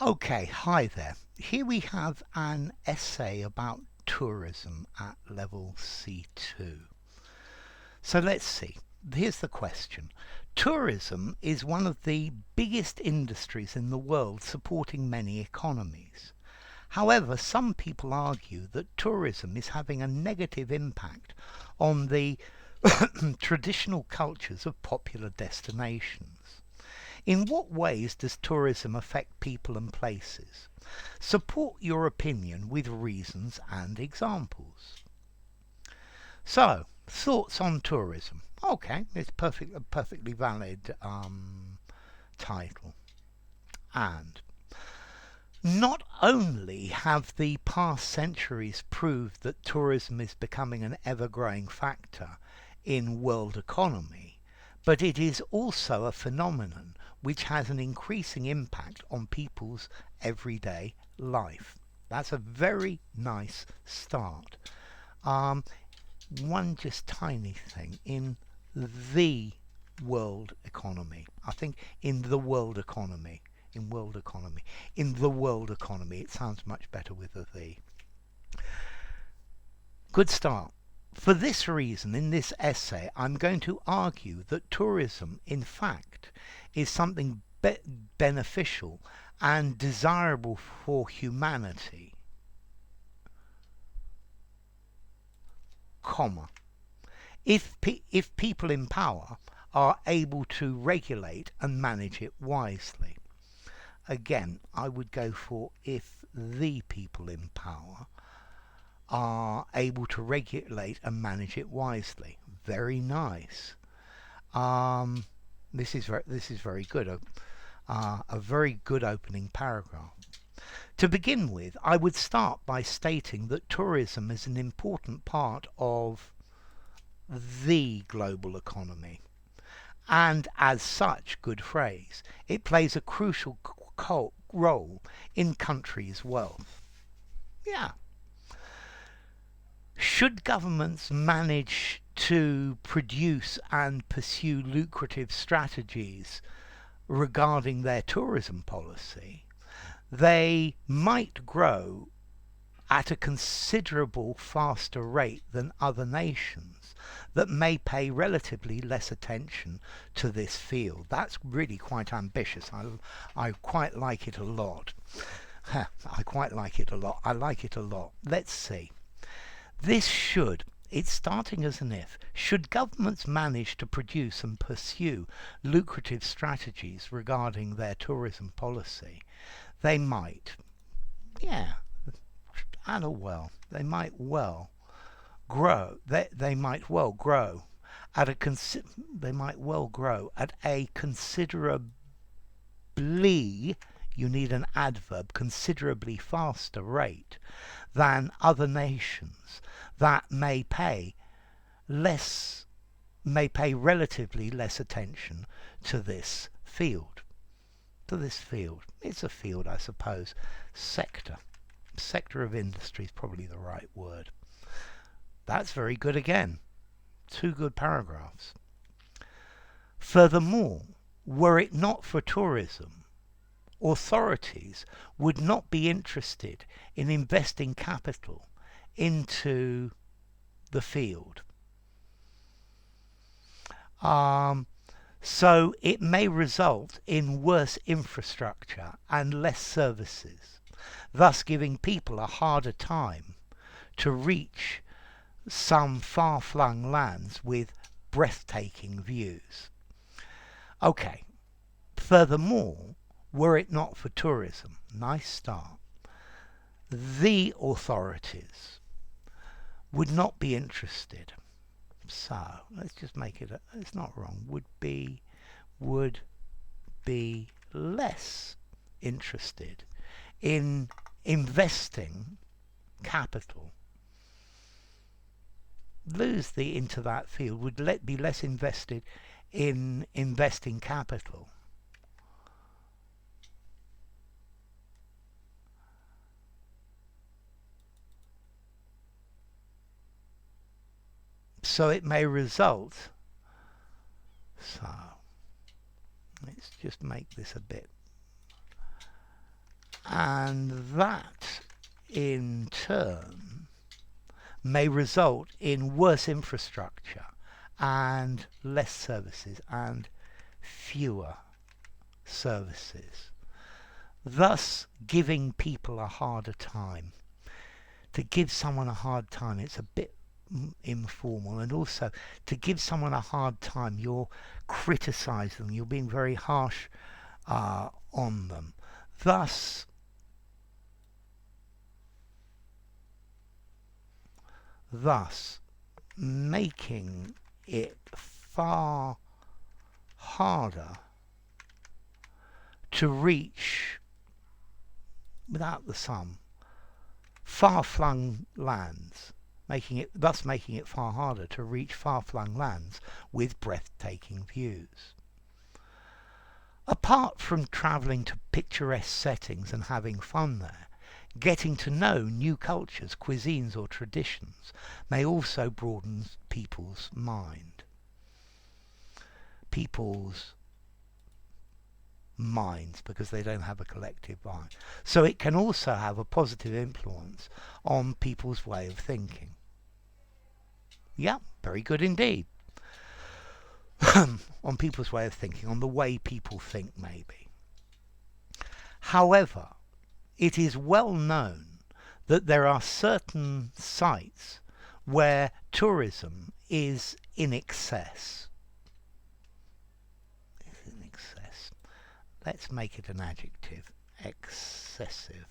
Okay, hi there. Here we have an essay about tourism at level C2. So let's see. Here's the question. Tourism is one of the biggest industries in the world, supporting many economies. However, some people argue that tourism is having a negative impact on the traditional cultures of popular destinations. In what ways does tourism affect people and places? Support your opinion with reasons and examples. So, thoughts on tourism. Okay, it's a perfectly valid title. And not only have the past centuries proved that tourism is becoming an ever-growing factor in world economy, but it is also a phenomenon which has an increasing impact on people's everyday life. That's a very nice start. Um, One just tiny thing in the world economy. I think in the world economy. In world economy. In the world economy. It sounds much better with a the. Good start. For this reason, in this essay, I'm going to argue that tourism, in fact, is something beneficial and desirable for humanity, comma, if people in power are able to regulate and manage it wisely. Again, I would go for if the people in power are able to regulate and manage it wisely. Very nice. Um, this is very good. A very good opening paragraph. To begin with, I would start by stating that tourism is an important part of the global economy, and as such, good phrase, it plays a crucial role in countries' wealth. Yeah. Should governments manage to produce and pursue lucrative strategies regarding their tourism policy, they might grow at a considerable faster rate than other nations that may pay relatively less attention to this field. That's really quite ambitious. I quite like it a lot. I quite like it a lot. I like it a lot. Let's see. This should, it's starting as an if, should governments manage to produce and pursue lucrative strategies regarding their tourism policy, they might, yeah, they might well grow. They might well grow at a they might well grow at a considerably, you need an adverb, considerably faster rate than other nations that less may pay relatively less attention to this field. It's a field, I suppose. Sector of industry is probably the right word. That's very good again. Two good paragraphs. Furthermore, were it not for tourism, authorities would not be interested in investing capital into the field. So it may result in worse infrastructure and less services, thus giving people a harder time to reach some far-flung lands with breathtaking views. Okay, furthermore, were it not for tourism, nice start, the authorities would not be interested. So, let's just make it, it's not wrong, would be less interested in investing capital. Lose the into that field, would be less invested in investing capital. So it may result, so let's just make this a bit And that in turn may result in worse infrastructure and less services and fewer services, thus giving people a harder time. To give someone a hard time, it's a bit informal, and also to give someone a hard time, you're criticizing them, you're being very harsh on them, thus making it far harder to reach, without the sum, far-flung lands, making it far harder to reach far-flung lands with breathtaking views. Apart from travelling to picturesque settings and having fun there, getting to know new cultures, cuisines or traditions may also broaden people's minds, because they don't have a collective mind. So it can also have a positive influence on people's way of thinking. Yeah, very good indeed. On people's way of thinking, on the way people think, maybe. However, it is well known that there are certain sites where tourism is in excess. Let's make it an adjective. Excessive.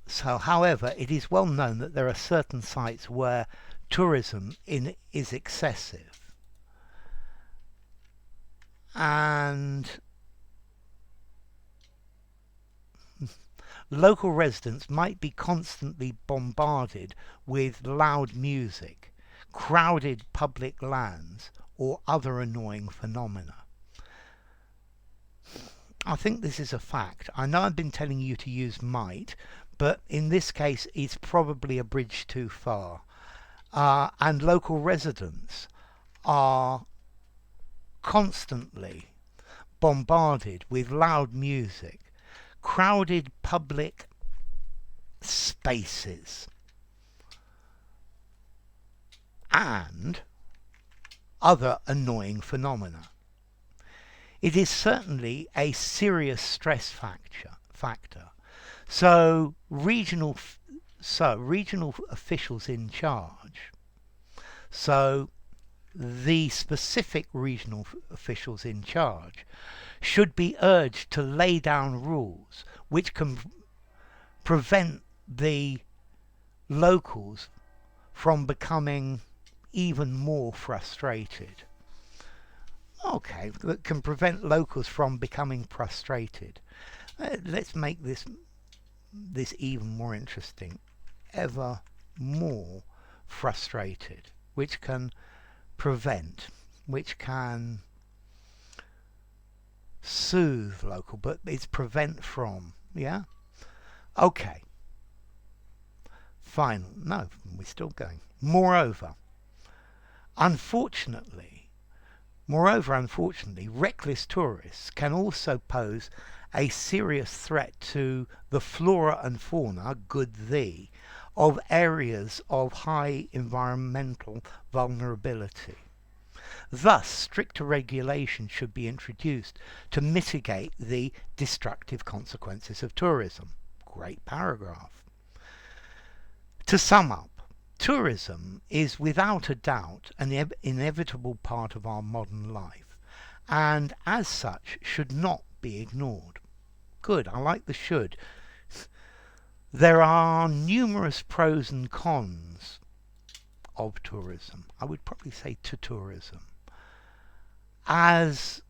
So, however, it is well known that there are certain sites where tourism is excessive. And local residents might be constantly bombarded with loud music, crowded public lands, or other annoying phenomena. I think this is a fact. I know I've been telling you to use might, but in this case it's probably a bridge too far. And local residents are constantly bombarded with loud music, crowded public spaces, and other annoying phenomena. It is certainly a serious stress factor. So regional officials in charge, so the specific regional officials in charge, should be urged to lay down rules which can prevent the locals from becoming even more frustrated. Okay, that can prevent locals from becoming frustrated. Let's make this even more interesting. Ever more frustrated, which can soothe local, but it's prevent from. Yeah? Okay. Fine. No, we're still going. Moreover, unfortunately, reckless tourists can also pose a serious threat to the flora and fauna, of areas of high environmental vulnerability. Thus, stricter regulation should be introduced to mitigate the destructive consequences of tourism. Great paragraph. To sum up, tourism is without a doubt an inevitable part of our modern life, and as such should not be ignored. Good, I like the should. There are numerous pros and cons of tourism. I would probably say to tourism. As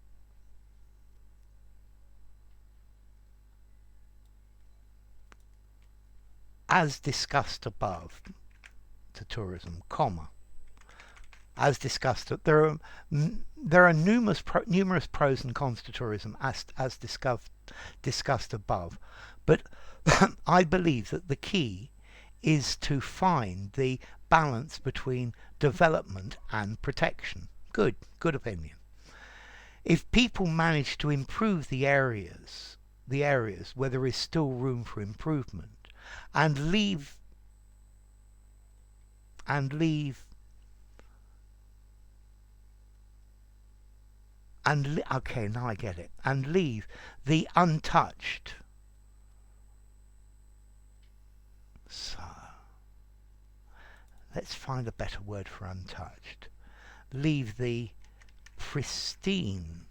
discussed above, to tourism, as discussed, there are numerous pros and cons to tourism, as discussed above, but I believe that the key is to find the balance between development and protection. Good opinion. If people manage to improve the areas where there is still room for improvement, and leave and leave okay, now I get it, and leave the untouched. So let's find a better word for untouched. Leave the pristine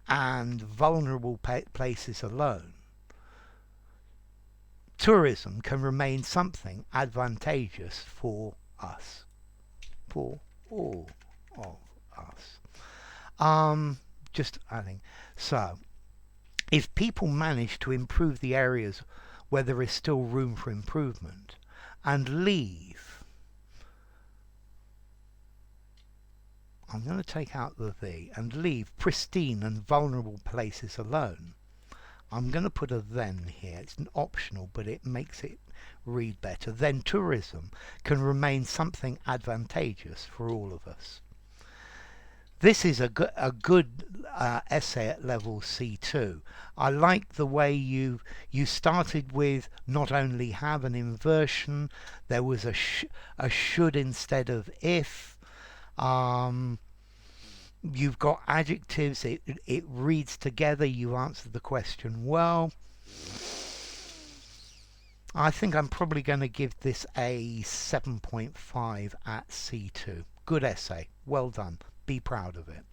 and vulnerable places alone. Tourism can remain something advantageous for us, for all of us. Just adding. So, if people manage to improve the areas where there is still room for improvement, and leave, I'm going to take out the, and leave pristine and vulnerable places alone. I'm going to put a then here. It's an optional, but it makes it read better. Then tourism can remain something advantageous for all of us. This is a good essay at level C2. I like the way you started with not only have an inversion, there was a should instead of if. You've got adjectives, it reads together, you answered the question well. I think I'm probably going to give this a 7.5 at C2. Good essay, well done, be proud of it.